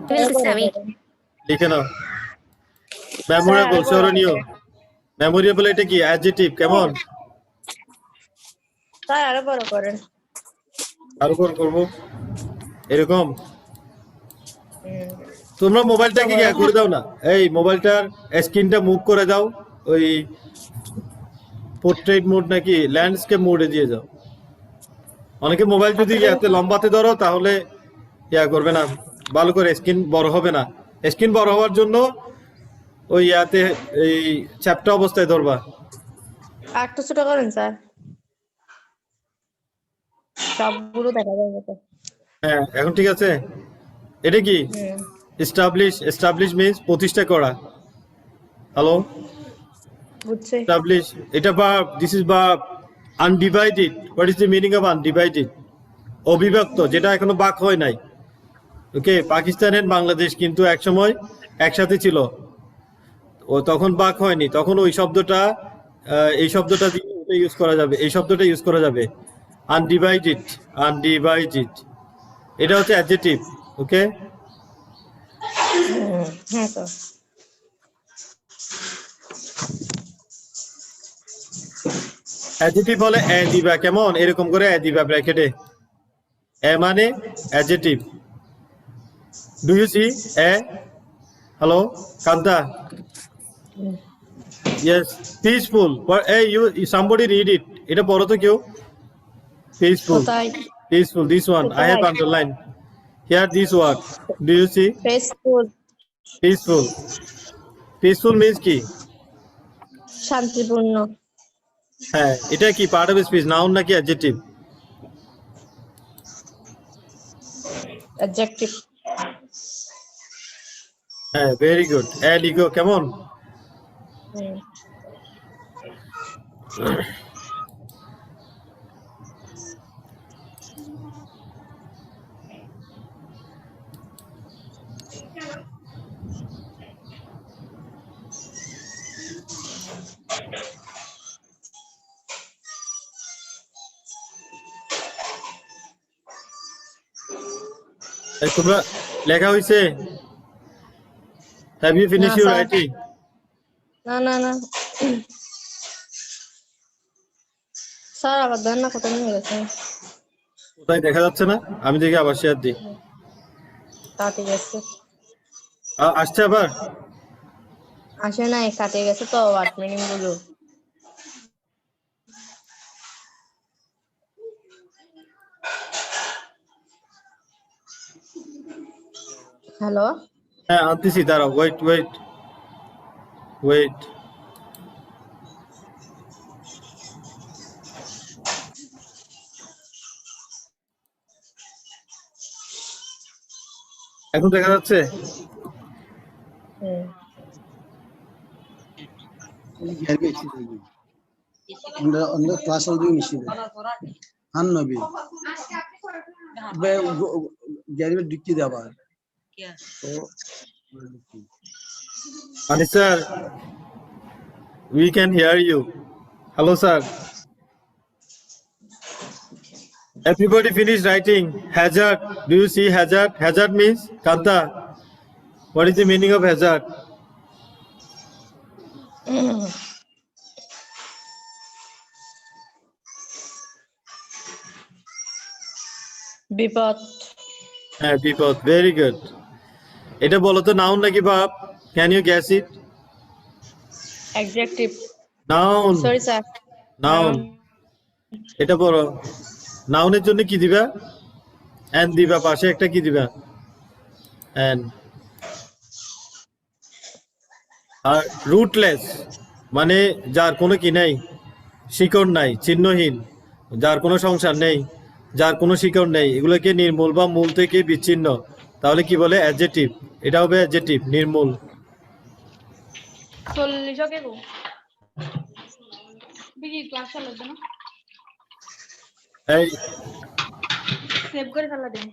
ফেলতেছি আমি। লিখে নাও। মেমোরেবল, স্মরণীয়। মেমোরেবল এটা কি? অ্যাডজেক্টিভ। কেমন? স্যার আরো বড় করেন। আরো বড় করবো এরকম। তোমরা মোবাইলটাকে কি করে দাও না, এই মোবাইলটার স্ক্রিনটা মুভ করে দাও, ওই পোর্ট্রেট মোড নাকি ল্যান্ডস্কেপ মোডে দিয়ে যাও। অনেকে মোবাইল যদি এত লম্বাতে ধরো তাহলে করবে না, ভালো করে স্ক্রিন বড় হবে না। স্ক্রিন বড় হওয়ার জন্য ওই এই চ্যাপটা অবস্থায় ধরবা। আর একটু ছোট করেন স্যার, সবগুলো দেখা যাবে তো। হ্যাঁ, এখন ঠিক আছে। এটা কি? এস্টাবলিশ মিন্স প্রতিষ্ঠা করা। হ্যালো, বুঝছে। এস্টাবলিশ এটা verb, this is verb. Undivided, what is the meaning of undivided? অবিভক্ত, যেটা এখনো বাক হয় নাই। ওকে, পাকিস্তান এন্ড বাংলাদেশ কিন্তু একসময় একসাথে ছিল, ও তখন বাক হয়নি, তখন ওই শব্দটা এই শব্দটা দিয়ে ওটা ইউজ করা যাবে, এই শব্দটা ইউজ করা যাবে। আনডিভাইডেড, আনডিভাইডেড এটা হচ্ছে অ্যাডজেক্টিভ। ওকে, হ্যাঁ স্যার। অ্যাডজেক্টিভ হলে এ দিবা, কেমন এরকম করে এ দিবা ব্র্যাকেটে। এ মানে adjective. Do you see a? Hello Kanta? Yes. Peaceful, এই ইউ সামবডি রিড ইট, এটা পড়ো তো কেউ। পিসফুল, কোথায়? peaceful, this one I have underlined here, this word. Do you see? Peaceful. Peaceful. Peaceful means কি? শান্তিপূর্ণ। হ্যাঁ, এটা কি পার্ট অফ স্পিচ, নাউন নাকি অ্যাডজেক্টিভ? অ্যাডজেক্টিভ। হ্যাঁ, ভেরি গুড। এ লিখো, কেমন? তোমরা লেখা হয়েছে? Have you finished your writing? না না না স্যার, আবার দেন না, কোথায় নিয়ে গেছেন? কোথায় দেখা যাচ্ছে না, আমি দেখি আবার শেয়ার দিই। কাটে গেছে। আসছে আবার? আসে নাই, কাটে গেছে তো ওয়ার্ড মিনিং গুলো। হ্যালো, হ্যাঁ আনতেছি, দাঁড়াও, ওয়েট ওয়েট ওয়েট। এখন দেখা যাচ্ছে? ক্লাস ডিক্কি দেওয়ার Anis sir, we can hear you. Hello sir. Everybody finish writing. Hazard. Do you see hazard? Hazard means Kanta. What is the meaning of hazard? বিপদ। হ্যাঁ, বিপদ। Very good. এটা বলো তো নাউন নাকি verb? Can you guess it? Adjective. Noun. Sorry sir. Noun. এটা বলো, নাউনের জন্য কি দিবা? এন্ড দিবা, পাশে একটা কি দিবা? এন্ড। আর রুটলেস মানে যার কোনো কি নাই, শিকড় নাই, চিহ্নহীন, যার কোনো সংসার নেই, যার কোনো শিকড় নেই, এগুলোকে নির্মূল বা মূল থেকে বিচ্ছিন্ন, তাহলে কি বলে? অ্যাডজেক্টিভ। এটা হবে অ্যাডজেক্টিভ, নির্মূল। 40 কে গো বিজি ক্লাস চালার জন্য এই সেভ করে ফেলা দেন।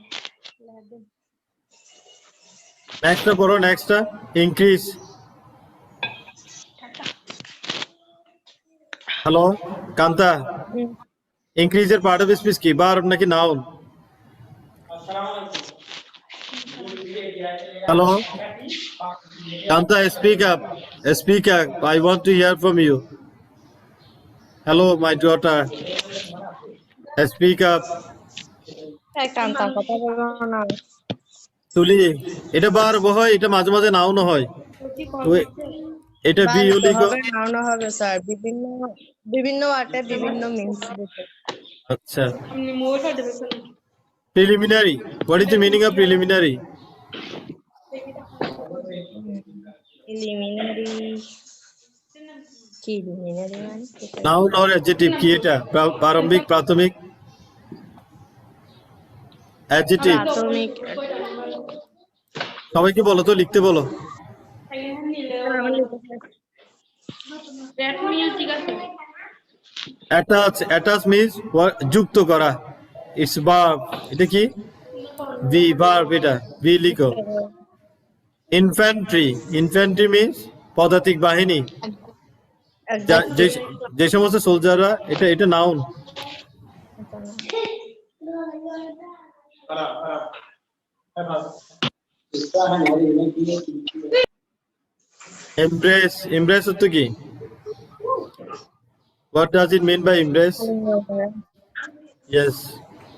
নেক্সটটা পড়ো, নেক্সটটা ইনক্রিজ। হ্যালো কান্তা, ইনক্রিজের পার্ট অফ স্পিচ কি, ভার্ব নাকি noun? Hello, Kanta, speak up. Speak up. I want to hear from you. Hello, my daughter. Speak up. এই কান্তা কথা বলবো না। তুলি, এটা বার হয়, এটা মাঝে মাঝে নাও না হয়। তো এটা বি ইউ বানাতে লিখো। হবে নাও হবে স্যার, বিভিন্ন বিভিন্ন ওয়ার্ডে বিভিন্ন মিনস দিতে। আচ্ছা। মোর সাথে বসে Preliminary. What is the meaning of preliminary? Preliminary কি প্রিলিমিনারি মানে Noun or adjective কি এটা? প্রারম্ভিক, প্রাথমিক, adjective. প্রাথমিক। সবাইকে বলো তো, লিখতে বলো। আমার লিখে রেড মিউজিক আছে Attach means যুক্ত করা। It's verb. এটা কি? verb এটা। লিখো। Infantry means পদাতিক বাহিনী। যে সমস্ত সোলজাররা, এটা নাউন। Embrace অর্থ কি? What does it mean by embrace? Yes,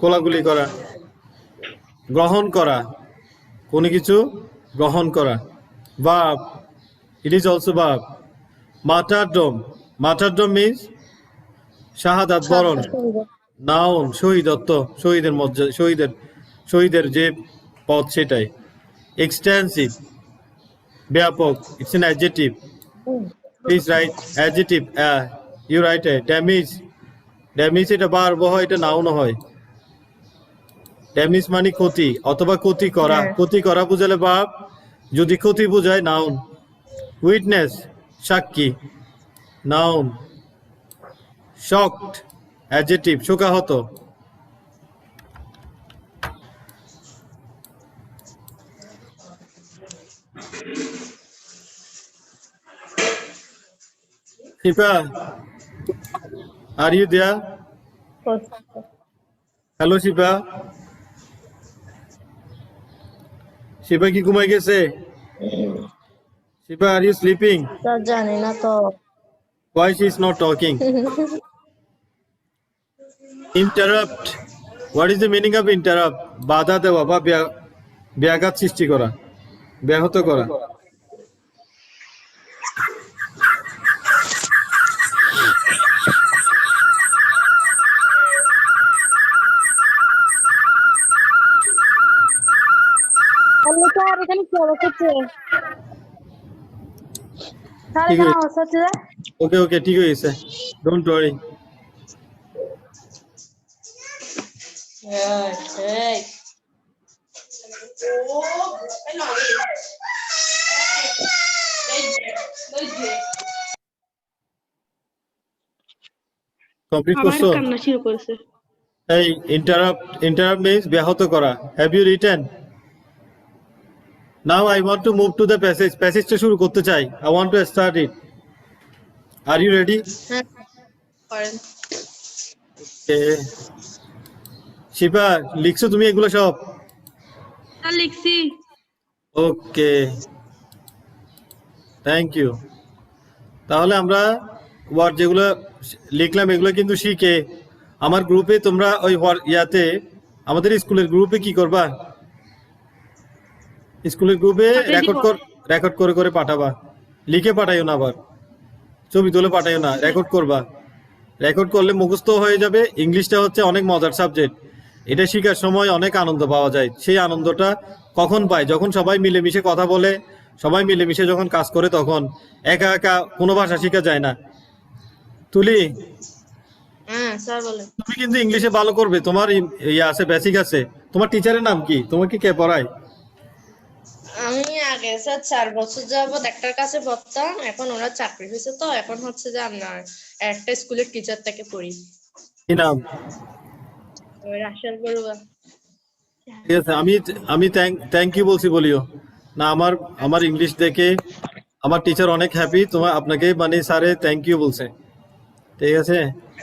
কোলাকুলি করা, গ্রহণ করা, কোনো কিছু গ্রহণ করা। Verb, it is also verb. Martyrdom means শাহাদাত বরণ। নাউন, শহীদত্ব, শহীদের মর্যাদা, শহীদের যে পদ সেটাই। Extensive, ব্যাপক, it's an adjective. Please write adjective. You write it. Damage এটা verb হয়, এটা নাউন হয়। ড্যামেজ মানে ক্ষতি অথবা ক্ষতি করা। ক্ষতি করা বুঝালে verb, যদি ক্ষতি বোঝায় নাউন। উইটনেস, সাক্ষী, নাউন। শকড, অ্যাডজেক্টিভ, শোকাহত। শিপা, আর ইউ দেয়ার? হ্যালো শিপা। শিপা কি ঘুমাই গেছে? শিপা, আর ইউ স্লিপিং? স্যার জানি না তো। Why she is not talking? Interrupt. What is the meaning of interrupt? বাধা দেওয়া বা ব্যাঘাত সৃষ্টি করা, ব্যাহত করা। স্যার এখানে কি অবস্থা হচ্ছে? স্যার এখানে অবস্থা হচ্ছে যে ওকে ঠিক হয়ে গেছে, ডোন্ট ওয়ারি। কমপ্লিট আমার করছো? কান্না শুরু করেছে এই interrupt means ব্যাহত করা। Have you written? Now I want to move to the passage. প্যাসেজটা শুরু করতে চাই। I want to start it. Are you ready? হ্যাঁ করেন। Okay. শিপা, লিখছো তুমি এগুলো সব? স্যার লিখছি ওকে, থ্যাংক ইউ। তাহলে আমরা ওয়ার্ড যেগুলো লিখলাম এগুলো কিন্তু শিখে আমার গ্রুপে তোমরা ওই ইয়াতে আমাদের স্কুলের গ্রুপে কি করবা, স্কুলের গ্রুপে রেকর্ড করে পাঠাবা। লিখে পাঠাইও না, আবার ছবি তুলে পাঠাইও না, রেকর্ড করবা। রেকর্ড করলে মুখস্থ হয়ে যাবে। ইংলিশটা হচ্ছে অনেক মজার সাবজেক্ট। এটা শেখার সময় অনেক আনন্দ পাওয়া যায়। সেই আনন্দটা কখন পায়? যখন সবাই মিলেমিশে কথা বলে, সবাই মিলেমিশে যখন কাজ করে, তখন একা একা কোনো ভাষা শেখা যায় না। তুলি, হ্যাঁ স্যার বলেন। তুমি কিন্তু ইংলিশে ভালো করবে, তোমার ইয়ে আছে, বেসিক আছে। তোমার টিচারের নাম কি? তোমাকে কে পড়ায়? আমি আগে স্যার 4 বছর যাবত একটার কাছে পড়তাম, এখন ওরা চাকরি হয়েছে তো এখন হচ্ছে যে আপনার একটা স্কুলের টিচার থেকে পড়ি। কি নাম? ওই রাশেল বড়ুয়া। ঠিক আছে, আমি থ্যাংক ইউ বলছি বলিও না। আমার ইংলিশ দেখে আমার টিচার অনেক হ্যাপি, আপনাকে মানে স্যারে থ্যাংক ইউ বলছে। ঠিক আছে,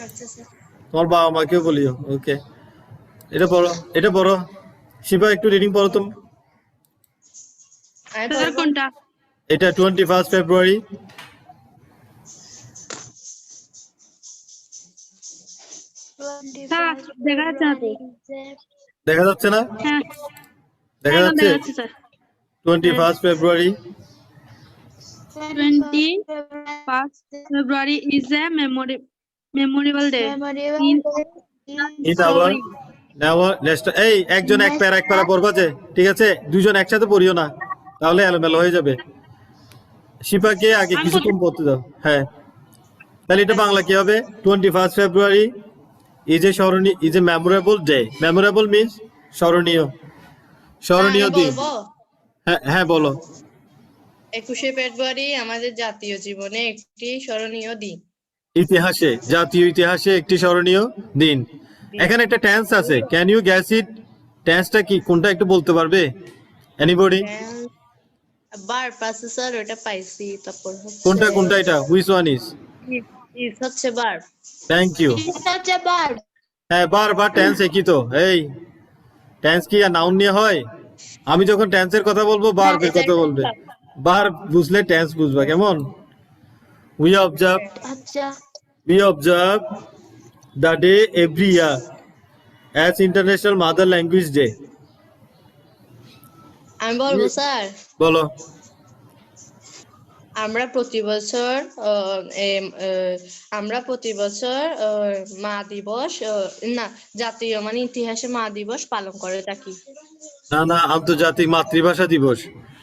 আচ্ছা স্যার। তোমার বাবা মাকেও বলিও। ওকে, এটা পড়ো। শিবা, একটু রিডিং পড়ো তুমি। আমি স্যার বলবো কোনটা? এটা 21 ফেব্রুয়ারি। স্যার দেখা যাচ্ছে না তো। দেখা যাচ্ছে না? হ্যাঁ দেখা এখন যাচ্ছে দেখা যাচ্ছে sir. 21 February. 21st February is a memorable day in in our never next এই একজন এক প্যারা পড়বা যে, ঠিক আছে? দুইজন একসাথে পড়িও না, তাহলে এলোমেলো হয়ে যাবে। শিপাকে আগে আমি কিছুক্ষণ পড়তে দাও। হ্যাঁ, তাহলে এটা বাংলা কি হবে? 21 ফেব্রুয়ারি ইজ এ স্মরণীয়, is a memorable day. Memorable means স্মরণীয়, স্মরণীয় আমি দিন। বলবো হ্যাঁ হ্যাঁ বলো। 21শে ফেব্রুয়ারি আমাদের জাতীয় জীবনে একটি স্মরণীয় দিন। ইতিহাসে, জাতীয় ইতিহাসে একটি স্মরণীয় দিন। এখানে একটা টেন্স আছে, ক্যান ইউ গ্যাস ইট? টেন্সটা কি, কোনটা একটু বলতে পারবে এনিবডি? বার পাশে স্যার ওটা পাইছি, তারপর কোনটা হচ্ছে কোনটা এটা, হুইচ ওয়ান ইজ? is হচ্ছে বার। Thank you. হচ্ছে বার। হ্যাঁ, বার টেন্স একই তো। এই টেন্স কি আর নাউন নিয়ে হয়? আমি যখন টেন্সের কথা বলবো বারবের কথা বলবে। বার বুঝলে টেন্স বুঝবা, কেমন? উই অবজার্ভ, আচ্ছা we observe the day every year as International Mother Language Day. আমি বলবো স্যার, বলো। আমরা প্রতি বছর মা দিবস না জাতীয় মানে ইতিহাসে মা দিবস পালন করে থাকি। না, আন্তর্জাতিক মাতৃভাষা দিবস,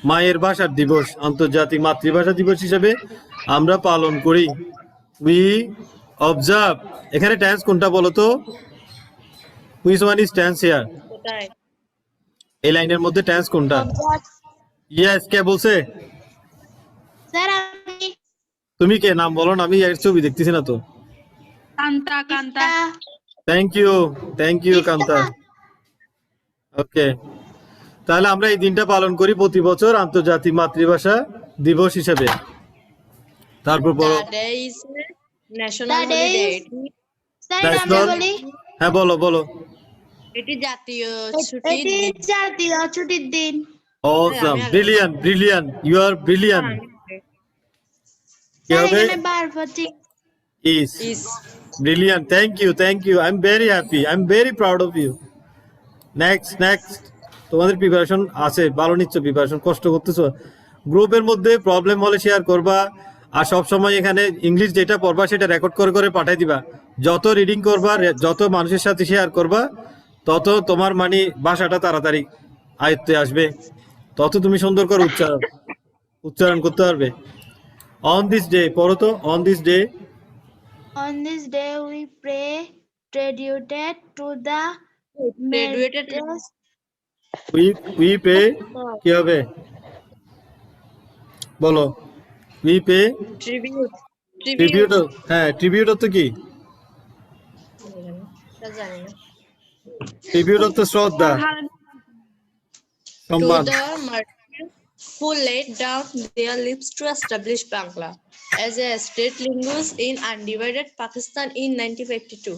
মায়ের ভাষার দিবস, আন্তর্জাতিক মাতৃভাষা দিবস হিসেবে আমরা পালন করি। উই অবজার্ভ, এখানে টেন্স কোনটা বলো তো? Which one is tense here? ওটাই এই লাইনের মধ্যে টেন্স কোনটা? ইয়েস, কে বলছে? স্যার আমি তুমি কে? নাম বলো না, আমি এর ছবি দেখতেছি না তো। Kanta thank you Kanta. Okay, তাহলে আমরা এই দিনটা পালন করি প্রতি বছর আন্তর্জাতিক মাতৃভাষা দিবস হিসেবে। তারপর বলো। The day is national holiday. National, হ্যাঁ বলো। এটি জাতীয় ছুটির দিন। জাতীয় ছুটির দিন। Awesome, brilliant, you are brilliant. কি স্যার হবে? এখানে বার পড়ছি। ইজ ইস brilliant. Thank you, I am very happy, I am very proud of you. Next, তোমাদের প্রিপারেশন আছে, ভালো নিচ্ছ প্রিপারেশন, কষ্ট করতেছো। গ্রুপের মধ্যে প্রবলেম হলে শেয়ার করবা, আর সব সময় এখানে ইংলিশ যেটা পড়বা সেটা রেকর্ড করে পাঠাই দিবা। যত রিডিং করবা, যত মানুষের সাথে শেয়ার করবা, তত তোমার মানে ভাষাটা তাড়াতাড়ি আয়ত্তে আসবে, তত তুমি সুন্দর করে উচ্চারণ করতে পারবে। অন দিস ডে, পড়ো তো। On this day On this day we pray tribute to the Graduated martyrs. We pay, কি হবে বলো? We pay tribute tribute. হ্যাঁ, ট্রিবিউট অর্থ কি? জানি না। ট্রিবিউট অর্থ শ্রদ্ধা, To সম্মান। the martyrs who laid down their lives to establish Bangla as a state language in undivided Pakistan in 1952.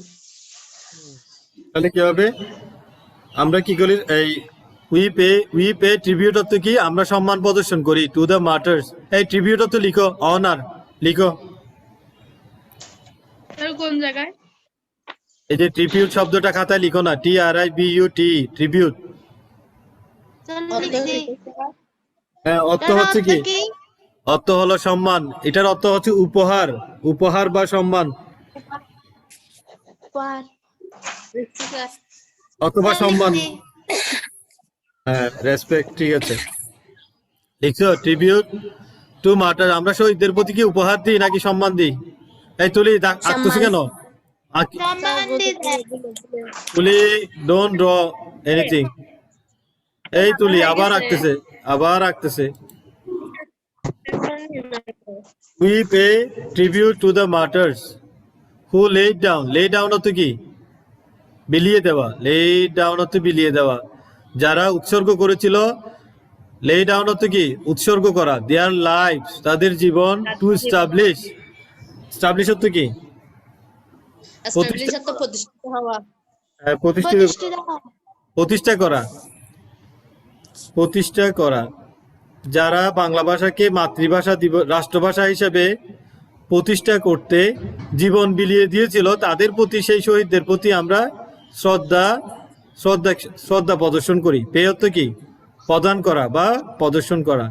তাহলে কি হবে? আমরা কি করি? এই উই পে ট্রিবিউট অর্থ কি? আমরা সম্মান প্রদর্শন করি টু দ্য মার্টার্স। এই ট্রিবিউট অর্থ লিখো, অনার লিখো। স্যার কোন জায়গায়? এই যে ট্রিবিউট শব্দটা খাতায় লিখো না, TRIBUT, ট্রিবিউট। চলো লিখছি। হ্যাঁ, অর্থ তার হচ্ছে অর্থ কি? কি? অর্থ হলো সম্মান। এটার অর্থ হচ্ছে উপহার বা সম্মান, পার। অথবা চলো সম্মান। লিখছি। হ্যাঁ, রেসপেক্ট, ঠিক আছে লিখছো। ট্রিবিউট টু মার্টার, আমরা শহীদদের প্রতি কি উপহার দিই নাকি সম্মান দিই? এই তুলি আঁকতেছি কেন? সম্মান দিতে। তুলি ডোন্ট ড্র এনিথিং। এই তুলি আবার আঁকতেছে। We pay tribute to the martyrs who laid down অর্থ কি? বিলিয়ে দেওয়া। লেড ডাউন অর্থ বিলিয়ে দেওয়া, যারা উৎসর্গ করেছিল। লে ডাউন অর্থ কি? উৎসর্গ করা। দেয়ার লাইফ, তাদের জীবন। টু স্টাবলিশ অর্থ কি? Establish অর্থ প্রতিষ্ঠিত হওয়া। প্রতিষ্ঠা করা। যারা বাংলা ভাষাকে মাতৃভাষা রাষ্ট্রভাষা হিসেবে প্রতিষ্ঠা করতে জীবন বিলিয়ে দিয়েছিল, তাদের প্রতি, সেই শহীদদের প্রতি আমরা শ্রদ্ধা শ্রদ্ধা শ্রদ্ধা প্রদর্শন করি। পে অর্থ কি? প্রদান করা বা প্রদর্শন করা।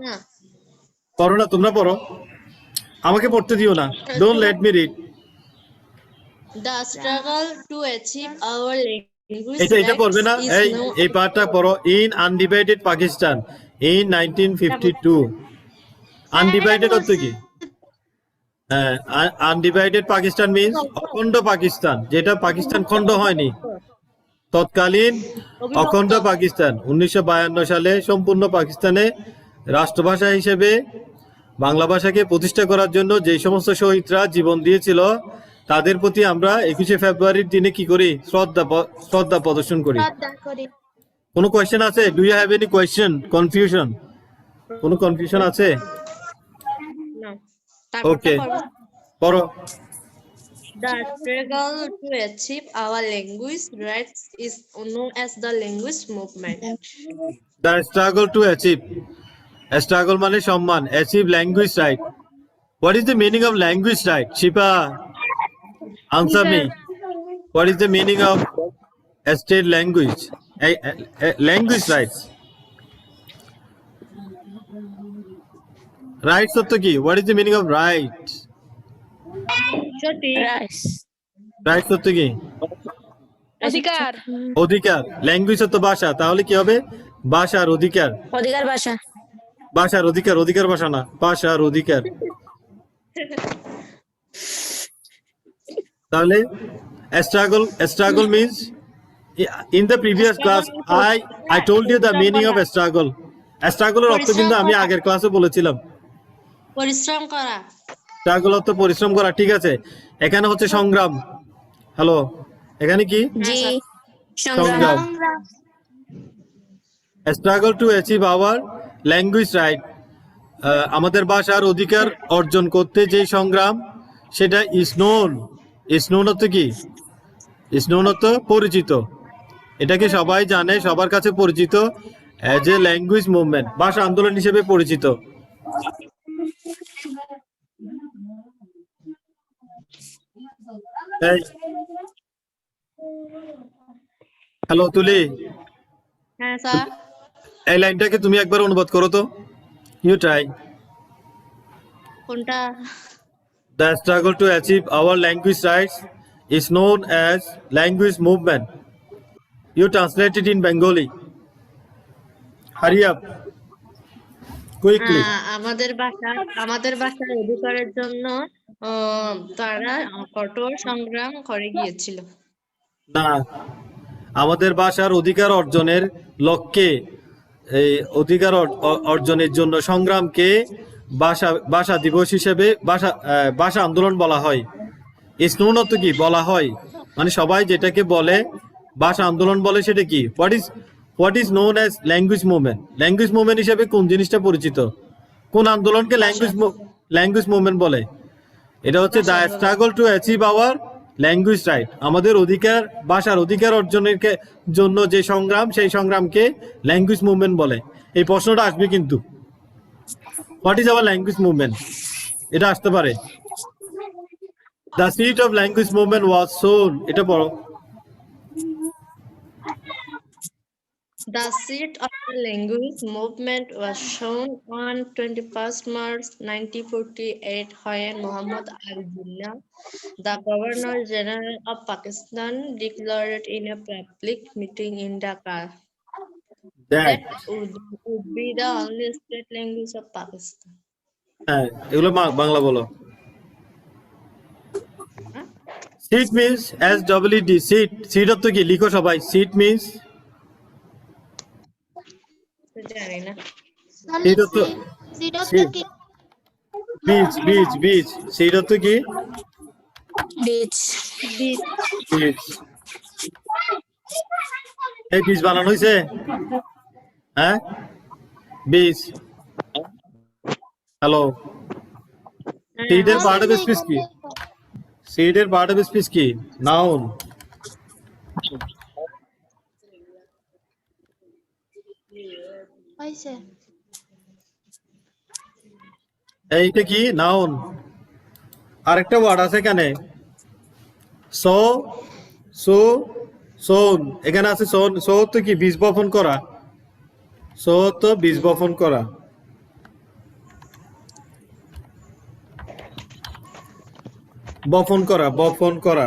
না, পড়ো না, তোমরা পড়ো, আমাকে পড়তে দিও না। Don't let me read. the struggle to achieve our language এটা rights পড়বে না? is no এই পার্টটা পড়ো। In undivided Pakistan in 1952। Undivided অর্থ কি? হ্যাঁ, আনডিভাইডেড পাকিস্তান মিন্স অখণ্ড পাকিস্তান, যেটা পাকিস্তান খণ্ড হয়নি। তৎকালীন অখণ্ড পাকিস্তান 1952 সালে সম্পূর্ণ পাকিস্তানে রাষ্ট্রভাষা হিসেবে বাংলা ভাষাকে প্রতিষ্ঠা করার জন্য যে সমস্ত শহীদরা জীবন দিয়েছিল, তাদের প্রতি আমরা 21শে ফেব্রুয়ারির দিনে কি করি? শ্রদ্ধা প্রদর্শন করি। কোনো কোয়েশ্চেন আছে? Do you have any question? Confusion? কোনো কনফিউশন আছে? no ওকে, পড়ো। the struggle to achieve our language rights is known as the language movement. The struggle to achieve, struggle মানে সম্মান, achieve language right. What is the meaning of language right? Shipa, answer me. What is the meaning of state language language rights? Rights অর্থ কি? What is the meaning of right? সঠিক। Rights অর্থ কি? অধিকার। অধিকার। Language অর্থ ভাষা, তাহলে কি হবে? ভাষার অধিকার। অধিকার ভাষা। ভাষার অধিকার, অধিকার ভাষা না, ভাষার অধিকার। তাহলে struggle means, in the previous class I told you the meaning of struggle এর অর্থ কিন্তু আমি আগের ক্লাসে বলেছিলাম। পরিশ্রম করা। struggle অর্থ পরিশ্রম করা, ঠিক আছে। এখানে হচ্ছে সংগ্রাম। হ্যালো, এখানে কি? জি, সংগ্রাম। struggle to achieve our language right, আমাদের ভাষার অধিকার অর্জন করতে যে সংগ্রাম, সেটা is known অর্থ কি? is known অর্থ পরিচিত। এটাকে সবাই জানে, সবার কাছে পরিচিত as a language movement, ভাষা আন্দোলন হিসেবে পরিচিত। হ্যালো তুলি, হ্যাঁ স্যার। এই লাইনটাকে তুমি একবার অনুবাদ করো তো। You try. কোনটা? The struggle to achieve our language rights is known as language movement. You translate it in Bengali. Hurry up. Quickly. আমাদের ভাষার অধিকারের জন্য তারা কঠোর সংগ্রাম করে গিয়েছিল। না, আমাদের ভাষার অধিকার অর্জনের লক্ষ্যে, এই অধিকার অর্জনের জন্য সংগ্রামকে ভাষা দিবস হিসেবে ভাষা আন্দোলন বলা হয়। স্নোন অর্থ কি? বলা হয়, মানে সবাই যেটাকে বলে ভাষা আন্দোলন বলে, সেটা কি? What is known as language movement? Language movement হিসেবে কোন জিনিসটা পরিচিত? কোন আন্দোলনকে ল্যাঙ্গুয়েজ মুভমেন্ট বলে? এটা হচ্ছে the struggle to achieve our language right, আমাদের অধিকার, ভাষার অধিকার অর্জনের জন্য যে সংগ্রাম, সেই সংগ্রামকে ল্যাঙ্গুয়েজ মুভমেন্ট বলে। এই প্রশ্নটা আসবে কিন্তু, what is our language movement, এটা আসতে পারে। The seed of language movement was sown, এটা পড়ো। The seat of the language movement was shown on 21st March 1948 when Muhammad Ali-Jinnah, the Governor General of Pakistan, declared in a public meeting in Dhaka that Urdu would be the only state language of Pakistan. হ্যাঁ, এগুলো বাংলা বলো। Seat means SWD, seat. Seat অর্থ কি? লিখো সবাই। Seat means, জানি না। Seat অর্থ বীজ, বীজ, বীজ। সিট অর্থ কি? বীজ। বীজ। এই বীজ বানানো হয়েছে? হ্যাঁ, বীজ। হ্যালো, সিডের পার্ট অফ স্পিচ কি? সিডের পার্ট অফ স্পিচ কি? নাউন। Why, sir? এইটা কি নাউন আরেকটা ওয়ার্ড আছে এখানে সো সো সোন এখানে আছে সোন সো তো কি বীজ বপন করা সো তো বীজ বপন করা বপন করা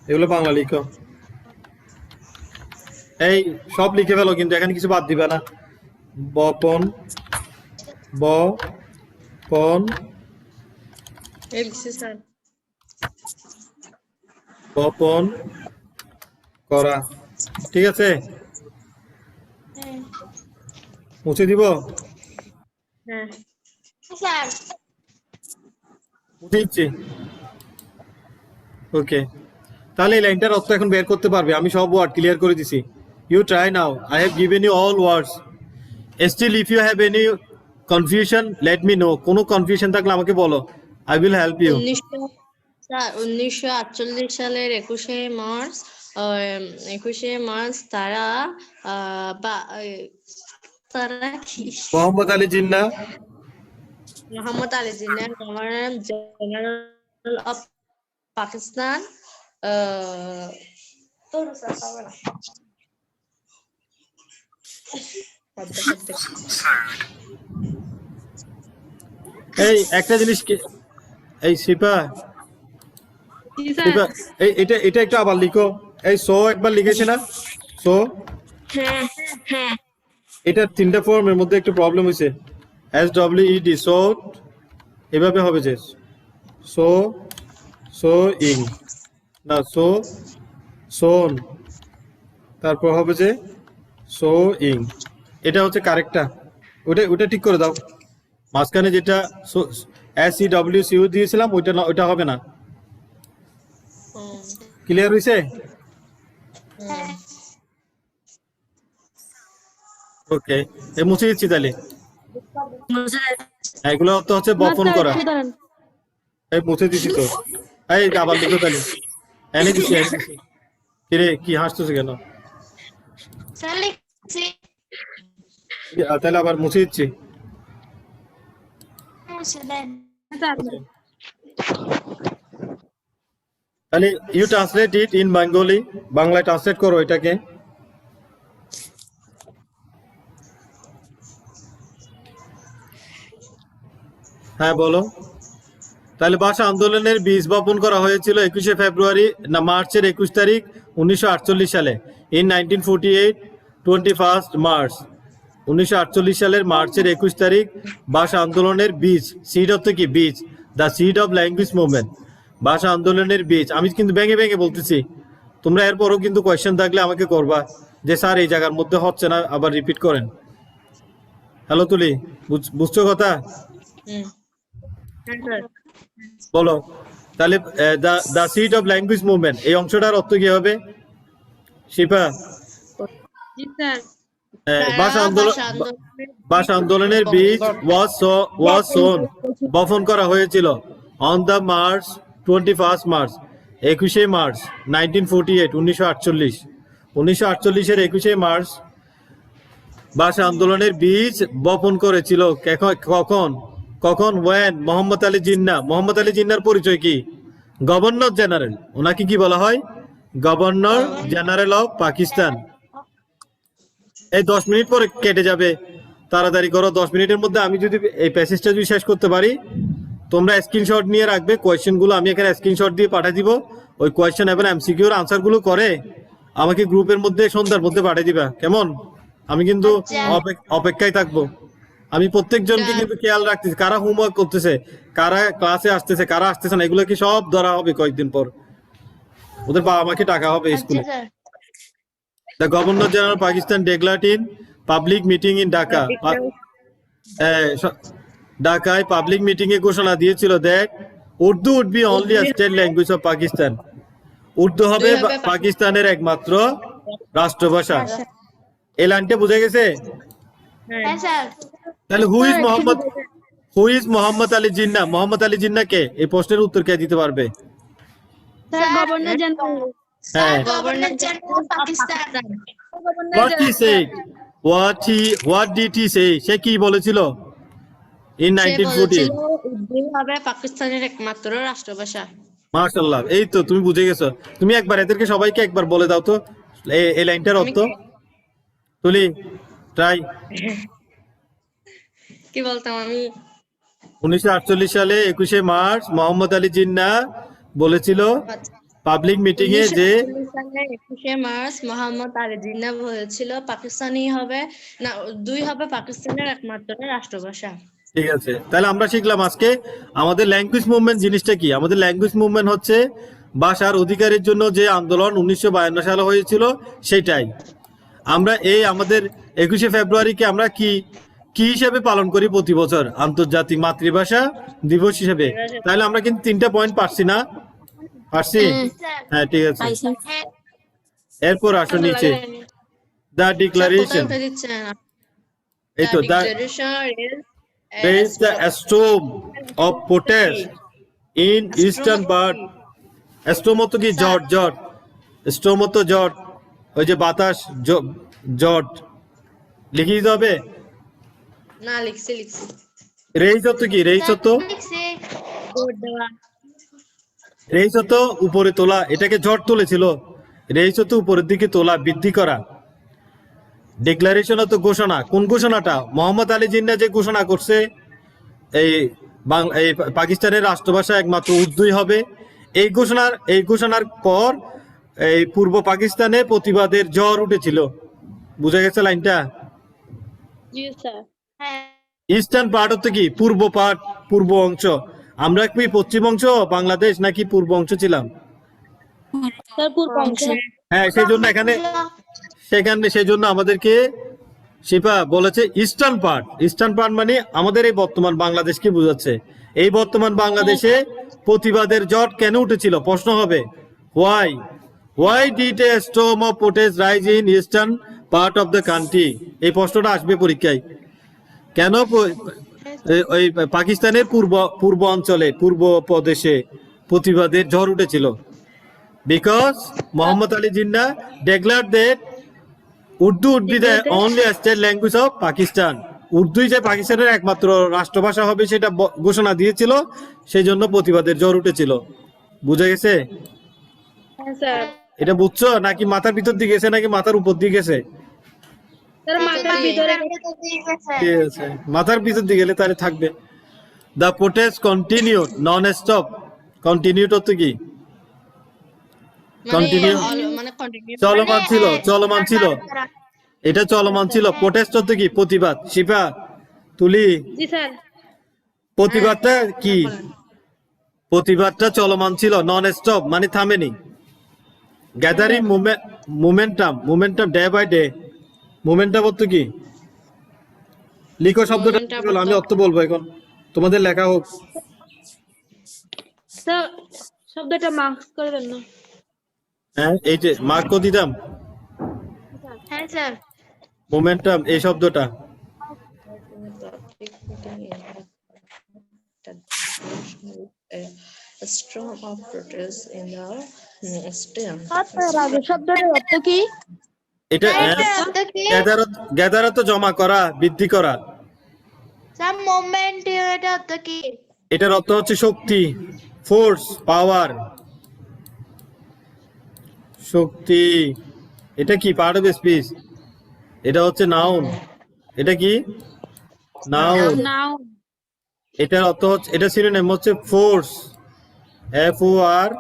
এগুলো বাংলা লিখো এই সব লিখে ফেলো কিন্তু এখানে কিছু বাদ দিবে না বপন বপন লিখছি স্যার। বপন করা ঠিক আছে মুছে দিব হ্যাঁ Sir. মুছে দিচ্ছি ওকে তাহলে এই লাইনটার অর্থ এখন বের করতে পারবে আমি সব ওয়ার্ড ক্লিয়ার করে দিছি you try now I have given you all words still if you have any confusion let me know কোনো কনফিউশন থাকলে আমাকে বলো আই উইল হেল্প ইউ 1948 সালের 21শে মার্চ তারা কি Mohammad Ali Jinnah Mohammad Ali Jinnah governor general of Pakistan এই একটা জিনিস কি এই শিপা শিপা এই এটা একটু আবার লিখো এই সো একবার লিখেছে না সো হ্যাঁ হ্যাঁ এটা তিনটা ফর্মের মধ্যে একটু প্রবলেম হয়েছে SWED সো এভাবে হবে যে সো সো ইং না সো সোন তারপর হবে যে সো ইং এটা হচ্ছে কারেক্টটা ওটা ঠিক করে দাও মাঝখানে যেটা SEWCU দিয়েছিলাম ওইটা হবে না ক্লিয়ার হয়েছে ওকে এ মুছে দিচ্ছি তাহলে এগুলো তো হচ্ছে বপন করা এই মুছে দিছি তো এই আবার লিখো তাহলে এনে দিছি কিরে কি হাসতেছে কেন Sir, see. তাহলে আবার মুছে দিচ্ছি তাহলে you translate it in Bengali বাংলায় ট্রান্সলেট করো এটাকে হ্যাঁ বলো তাহলে ভাষা আন্দোলনের বীজ বপন করা হয়েছিল 21শে ফেব্রুয়ারি না মার্চের 21 তারিখ 1948 সালে ইন 1948 21st মার্চ 1948 সালের মার্চের 21 তারিখ ভাষা আন্দোলনের বীজ সিড অর্থ কি বীজ the seed of language movement ভাষা আন্দোলনের বীজ আমি কিন্তু ভেঙে ভেঙে বলতেছি তোমরা এরপরও কিন্তু কোয়েশ্চেন থাকলে আমাকে করবা যে স্যার এই জায়গার মধ্যে হচ্ছে না আবার রিপিট করেন হ্যালো তুলি বুঝছো কথা বলো তাহলে the seed of language movement এই অংশটার অর্থ কি হবে শিপা ভাষা আন্দোলনের বীজ ওয়াজ সোন বপন করা হয়েছিল অন দ্য মার্চ 21 মার্চ 21শে মার্চ 1948 1948 21শে মার্চ ভাষা আন্দোলনের বীজ বপন করেছিল কখন ওয়েন মোহাম্মদ আলী জিন্নাহর পরিচয় কি গভর্নর জেনারেল ওনাকে কি বলা হয় গভর্নর জেনারেল অফ পাকিস্তান এই 10 মিনিট পরে কেটে যাবে তাড়াতাড়ি করো 10 মিনিটের মধ্যে আমি যদি এই প্যাসেজটা যদি শেষ করতে পারি তোমরা স্ক্রিনশট নিয়ে রাখবে কোয়েশ্চেনগুলো আমি এখানে স্ক্রিনশট দিয়ে পাঠিয়ে দিব ওই কোয়েশ্চেন এবং এমসিকিউর আনসারগুলো করে আমাকে গ্রুপের মধ্যে সন্ধ্যার মধ্যে পাঠিয়ে দিবা কেমন আমি কিন্তু অপেক্ষায় থাকবো আমি প্রত্যেকজনকে কিন্তু খেয়াল রাখতেছি কারা হোমওয়ার্ক করতেছে কারা ক্লাসে আসতেছে কারা আসতেছে না এগুলো কি সব ধরা হবে কয়েকদিন পর ওদের বাবা মাকে টাকা হবে স্কুলে The Governor General of Pakistan declared in public meeting in Dhaka. ঢাকায় পাবলিক মিটিং এ ঘোষণা দিয়েছিল that Urdu would be only a state language of Pakistan. Urdu হবে পাকিস্তানের একমাত্র রাষ্ট্রভাষা এই লাইনটা বুঝে গেছে Yes, sir. তাহলে হু ইজ মোহাম্মদ আলী জিন্নাহ কে এই প্রশ্নের উত্তর কে দিতে পারবে গভর্নর জেনারেল হ্যাঁ Governor General of Pakistan. what he said what did he say? সে কি বলেছিল in সে 1914? বলেছিল উর্দু হবে পাকিস্তানের একমাত্র রাষ্ট্রভাষা। মাশাআল্লাহ, এই তো তুমি বুঝে গেছো। তুমি একবার এদেরকে সবাইকে একবার বলে দাও তো এই লাইনটার অর্থ। তুলি ট্রাই। কি বলতাম আমি? 1948 সালে 21শে মার্চ মোহাম্মদ আলী জিন্নাহ বলেছিল পাবলিক মিটিং এ যে 1948 সালে 21শে মার্চ মোহাম্মদ আলী জিন্নাহ বলেছিল পাকিস্তানি হবে না উর্দুই হবে পাকিস্তানের একমাত্র রাষ্ট্রভাষা। ঠিক আছে, তাহলে আমরা শিখলাম আজকে আমাদের ল্যাঙ্গুয়েজ মুভমেন্ট জিনিসটা কি। আমাদের ল্যাঙ্গুয়েজ মুভমেন্ট হচ্ছে ভাষার অধিকারের জন্য যে আন্দোলন 1952 সালে হয়েছিল সেটাই। আমরা এই আমাদের 21শে ফেব্রুয়ারিকে আমরা কি কি হিসেবে পালন করি প্রতি বছর? আন্তর্জাতিক মাতৃভাষা দিবস হিসেবে। তাহলে আমরা কিন্তু 3টা পয়েন্ট পারছি না? পারছি? হ্যাঁ ঠিক আছে। পাইছি। এরপর আসো নিচে দ্য ডিক্লারেশন। কোথায় দিচ্ছেন? এই তো the Declaration raised the storm of protest in eastern part. Storm তো কি? জট জট। স্টোম তো জট, ওই যে বাতাস জট লিখে দিতে হবে। না লিখছি। রেইস তো কি? রেইস তো রেইস তো উপরে তোলা, এটাকে জট তুলেছিল। রেইস তো উপরের দিকে তোলা, বৃদ্ধি করা। ডিক্লারেশন তো ঘোষণা। কোন ঘোষণাটা? মোহাম্মদ আলী জিন্নাহ যে ঘোষণা করছে এই এই পাকিস্তানের রাষ্ট্রভাষা একমাত্র উর্দুই হবে। এই ঘোষণার পর এই পূর্ব পাকিস্তানে প্রতিবাদের ঝড় উঠেছিল। বুঝা গেছে লাইনটা? জি স্যার। ইস্টার্ন পার্ট হচ্ছে কি? পূর্ব অংশ। আমরা কি পশ্চিম অংশ বাংলাদেশ নাকি পূর্ব অংশ ছিলাম? স্যার পূর্বাংশ। হ্যাঁ, সেই জন্য সেই জন্য আমাদেরকে শিপা বলেছে ইস্টার্ন পার্ট মানে আমাদের এই বর্তমান বাংলাদেশকে বোঝাচ্ছে। এই বর্তমান বাংলাদেশে প্রতিবাদের জট কেন উঠেছিল? প্রশ্ন হবে why did A Sturm of protest rise in eastern part of the country? এই প্রশ্নটা আসবে পরীক্ষায়। কেন ওই পাকিস্তানের পূর্ব অঞ্চলে পূর্ব প্রদেশে প্রতিবাদের ঝড় উঠেছিল? Because Mohammad Ali Jinnah declared that Urdu would be the only state language of Pakistan. উর্দুই যে পাকিস্তানের একমাত্র রাষ্ট্রভাষা হবে সেটা ঘোষণা দিয়েছিল, সেই জন্য প্রতিবাদের ঝড় উঠেছিল। বুঝা গেছে? হ্যাঁ স্যার। এটা বুঝছো নাকি মাথার ভিতর দিয়ে গেছে নাকি মাথার উপর দিয়ে গেছে? স্যার মাথার ভিতরে ঠিক আছে, মাথার ভিতর দিয়ে গেলে তাহলে থাকবে। The protest continued non stop. Continued হচ্ছে কি? কন্টিনিউ মানে কন্টিনিউ চলমান ছিল। এটা চলমান ছিল। প্রোটেস্ট হচ্ছে কি? প্রতিবাদ। শিপা তুলি, জি স্যার। প্রতিবাদটা কি? প্রতিবাদটা চলমান ছিল, নন স্টপ মানে থামেনি। Gathering momentum day by day. Momentum অর্থ কি? লিখো শব্দটা, আমি অর্থ বলবো এখন, তোমাদের লেখা হোক। স্যার শব্দটা মার্কস করে দেন না। হ্যাঁ, এই যে মার্ক করে দিতাম। হ্যাঁ স্যার। মোমেন্টাম এই শব্দটা a storm of protest in the stem. Sir আগে শব্দটার অর্থ কি? এটা গ্যাদার তো জমা করা, বৃদ্ধি করা। স্যার মোমেন্ট এটা তো কি? এটার অর্থ হচ্ছে শক্তি, ফোর্স, পাওয়ার, শক্তি। এটা কি? Part of speech. এটা হচ্ছে নাউন। এটা কি? নাউন। নাও। এটার অর্থ হচ্ছে, এটা সিনোনিম হচ্ছে ফোর্স, FORCE।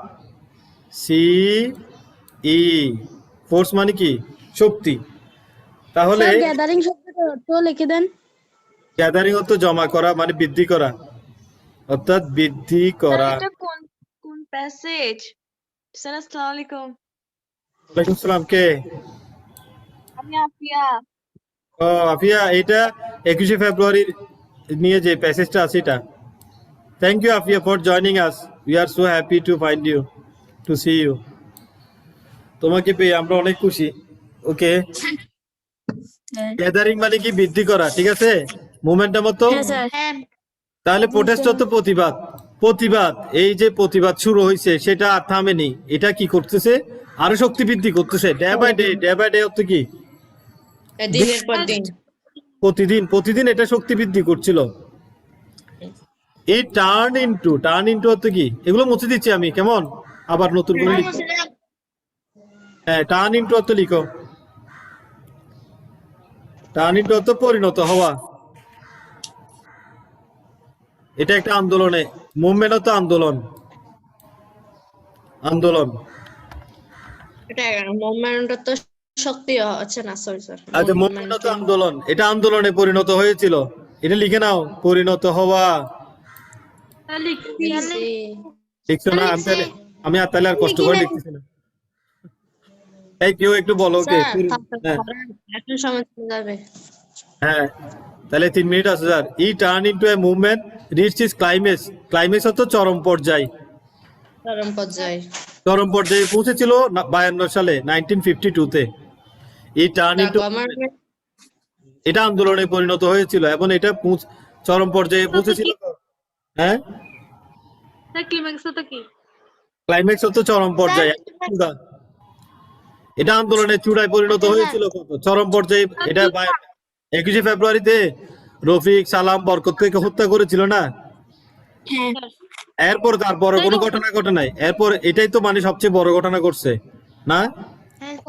ফোর্স মানে কি? শক্তি। তাহলে স্যার গ্যাদারিং শব্দটার অর্থ লিখে দেন। গ্যাদারিং অর্থ জমা করা মানে বৃদ্ধি করা, অর্থাৎ বৃদ্ধি করা। এটা কোন প্যাসেজ? স্যার আসসালামু আলাইকুম। ওয়ালাইকুম সালাম। কে? আমি আফিয়া। ও আফিয়া, এটা 21শে ফেব্রুয়ারির নিয়ে যে প্যাসেজটা আছে এটা। Thank you Afiya for joining us. We are so happy to find you, to see you. তোমাকে পেয়ে আমরা অনেক খুশি। ওকে, গ্যাদারিং মানে কি? বৃদ্ধি করা। ঠিক আছে, মোমেন্টাম তো। তাহলে প্রোটেস্ট তো প্রতিবাদ। এই যে প্রতিবাদ শুরু হয়েছে সেটা আর থামেনি। এটা কি করতেছে? আরো শক্তি বৃদ্ধি করতেছে। ডে বাই ডে অর্থ কি? দিনের পর দিন। প্রতিদিন প্রতিদিন এটা শক্তি বৃদ্ধি করছিল। এই টার্ন ইনটু অর্থ কি? এগুলো মুছে দিচ্ছি আমি, কেমন? আবার নতুন করে লিখো। হ্যাঁ, টার্ন ইনটু অর্থ লিখো। টার্ন ইনটু অর্থ পরিণত হওয়া। এটা একটা আন্দোলনে, মুভমেন্ট অর্থ আন্দোলন। আন্দোলন। এটা মুভমেন্ট তো শক্তি আচ্ছা না সরি আচ্ছা, মুভমেন্ট অর্থ আন্দোলন। এটা আন্দোলনে পরিণত হয়েছিল। এটা লিখে নাও, পরিণত হওয়া। লিখছো না? আমি আর তাহলে আর কষ্ট করে লিখতেছি না। এই কেউ একটু বলো ওকে। হ্যাঁ এখন সময় চলে যাবে। হ্যাঁ, তাহলে 3 মিনিট আছে স্যার। ই turn into a movement reach is climax. Climax অর্থ চরম পর্যায়। চরম পর্যায়ে। চরম পর্যায়ে পৌঁছেছিল 52 সালে, 1952 তে। এই টার্ন ইনটু এটা আন্দোলনে পরিণত হয়েছিল এবং এটা চরম পর্যায়ে পৌঁছেছিল। হ্যাঁ, ক্লাইম্যাক্স অর্থ চরম পর্যায়ে। এটা আন্দোলনের চূড়ায় পরিণত হয়েছিল চরম পর্যায়ে। এটা 21শে ফেব্রুয়ারিতে রফিক সালাম বরকতকে হত্যা করেছিল না? এরপর তার বড় কোনো ঘটনা ঘটে নাই। এরপর এটাই তো মানে সবচেয়ে বড় ঘটনা ঘটছে না?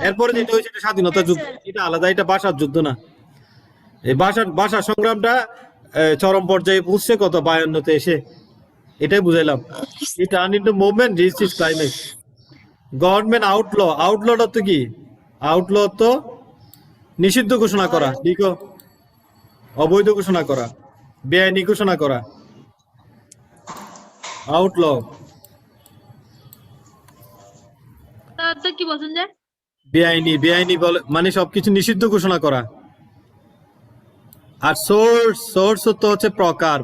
এরপরে যেটা হয়েছে এটা স্বাধীনতা যুদ্ধ, এটা আলাদা, এটা ভাষার যুদ্ধ না। এই ভাষার সংগ্রামটা চরম পর্যায়ে পৌঁছছে কত 52-তে এসে। এটাই বুঝাইলাম। এই turn into movement reach is climax. Government outlaw অর্থ কি? আউটল অর্থ নিষিদ্ধ ঘোষণা করা। লিখো, অবৈধ ঘোষণা করা, বেআইনি ঘোষণা করা। আউটল কি বলছেন যে? বেআইনি বলে মানে সবকিছু নিষিদ্ধ ঘোষণা করা। আর সোর্স তো হচ্ছে প্রকার।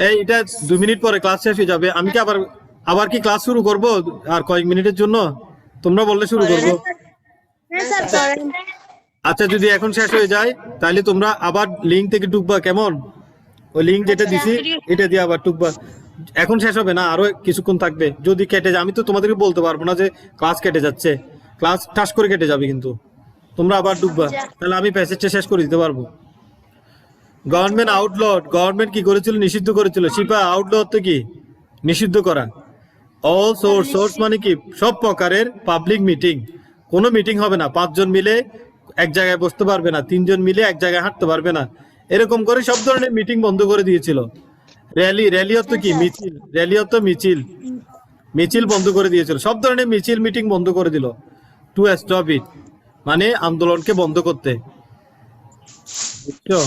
এই এটা 2 মিনিট পরে ক্লাস শেষ হয়ে যাবে। আমি কি আবার কি ক্লাস শুরু করব আর কয়েক মিনিটের জন্য? তোমরা বললে শুরু করব। আচ্ছা, যদি এখন শেষ হয়ে যায় তাহলে তোমরা আবার লিংক থেকে ঢুকবা, কেমন? ওই লিংক যেটা দিছি এটা দিয়ে আবার ঢুকবা। এখন শেষ হবে না, আরো কিছুক্ষণ থাকবে। যদি কেটে যায় আমি তো তোমাদেরকে বলতে পারবো না যে ক্লাস কেটে যাচ্ছে। ক্লাস ঠাস করে কেটে যাবে, কিন্তু তোমরা আবার ঢুকবা, তাহলে আমি প্যাসেজটা শেষ করে দিতে পারবো। গভর্নমেন্ট গভর্নমেন্ট কি করেছিল? নিষিদ্ধ করেছিল। শিপা, আউটল অর্থ কি? নিষিদ্ধ করা। অল সোর্স মানে কি? সব প্রকারের পাবলিক মিটিং। কোনো মিটিং হবে না, 5 জন মিলে এক জায়গায় বসতে পারবে না, 3 জন মিলে এক জায়গায় হাঁটতে পারবে না, এরকম করে সব ধরনের মিটিং বন্ধ করে দিয়েছিল। র্যালি অর্থ কি? মিছিল। র্যালি অর্থ মিছিল বন্ধ করে দিয়েছিল। সব ধরনের মিছিল মিটিং বন্ধ করে দিল। টু স্টপ ইট মানে আন্দোলনকে বন্ধ করতে। বুঝছো?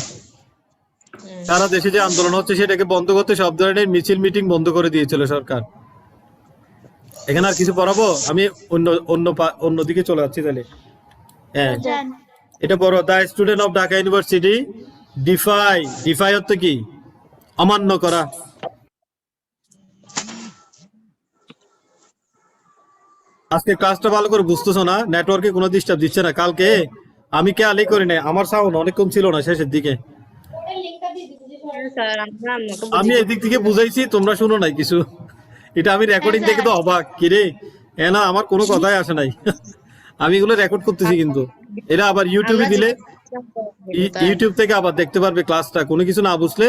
সারা দেশে যে আন্দোলন হচ্ছে সেটাকে বন্ধ করতে সব ধরনের মিছিল মিটিং বন্ধ করে দিয়েছিল সরকার। এখানে আর কিছু পড়াবো? আমি অন্য দিকে চলে যাচ্ছি তাহলে। হ্যাঁ, এটা বড়। The student of Dhaka university defy অর্থ কি? অমান্য করা। আজকে ক্লাসটা ভালো করে বুঝতেছো না? নেটওয়ার্কে কোনো ডিস্টার্ব দিচ্ছে না? কালকে আমি খেয়ালই করি নাই, আমার সাউন্ড অনেকক্ষণ ছিল না শেষের দিকে। আমি এদিক থেকে বুঝাইছি, তোমরা শুনো নাই কিছু। এটা আমি রেকর্ডিং দেখে তো অবাক, কিরে না আমার কোনো কথাই আসে নাই। আমি এগুলো রেকর্ড করতেছি, কিন্তু এরা আবার ইউটিউবে দিলে ইউটিউব থেকে আবার দেখতে পারবে ক্লাসটা। কোনো কিছু না বুঝলে